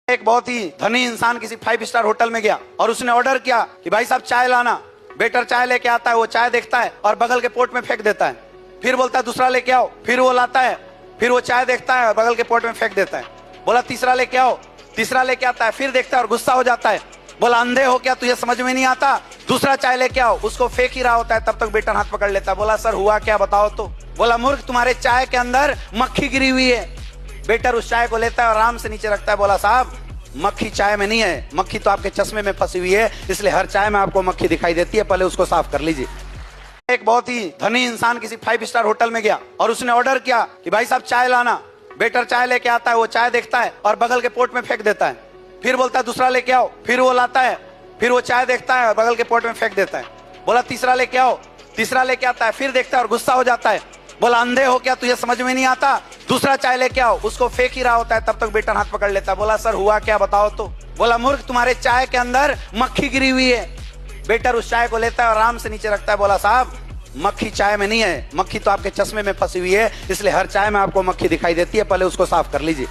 एक बहुत ही धनी इंसान किसी 5 स्टार होटल में गया और उसने ऑर्डर किया कि भाई साहब चाय लाना। वेटर चाय लेके आता है, वो चाय देखता है और बगल के पोट में फेंक देता है। फिर बोलता है दूसरा लेके आओ, फिर वो लाता है, फिर वो चाय देखता है और बगल के पोट में फेंक देता है। बोला तीसरा लेके आओ, तीसरा लेके आता है, फिर देखता है और गुस्सा हो जाता है। बोला अंधे हो क्या, तुझे समझ में नहीं आता, दूसरा चाय लेके आओ। उसको फेंक ही रहा होता है, तब तक वेटर हाथ पकड़ लेता है। बोला सर हुआ क्या बताओ तो। बोला मूर्ख, तुम्हारे चाय के अंदर मक्खी गिरी हुई है। वेटर उस चाय को लेता है और आराम से नीचे रखता है। बोला साहब मक्खी चाय में नहीं है, मक्खी तो आपके चश्मे में फंसी हुई है, इसलिए हर चाय में आपको मक्खी दिखाई देती है, पहले उसको साफ कर लीजिए। एक बहुत ही धनी इंसान किसी 5 स्टार होटल में गया और उसने ऑर्डर किया कि भाई साहब चाय लाना। वेटर चाय लेके आता है, वो चाय देखता है और बगल के पोट में फेंक देता है। फिर बोलता है दूसरा लेके आओ, फिर वो लाता है, फिर वो चाय देखता है और बगल के पोट में फेंक देता है। बोला तीसरा लेके आओ, तीसरा लेके आता है, फिर देखता है और गुस्सा हो जाता है। बोला अंधे हो क्या, तुझे समझ में नहीं आता, दूसरा चाय लेके आओ। उसको फेंक ही रहा होता है, तब तक वेटर हाथ पकड़ लेता है। बोला सर हुआ क्या बताओ तो। बोला मूर्ख, तुम्हारे चाय के अंदर मक्खी गिरी हुई है। वेटर उस चाय को लेता है और आराम से नीचे रखता है। बोला साहब मक्खी चाय में नहीं है, मक्खी तो आपके चश्मे में फंसी हुई है, इसलिए हर चाय में आपको मक्खी दिखाई देती है, पहले उसको साफ कर लीजिए।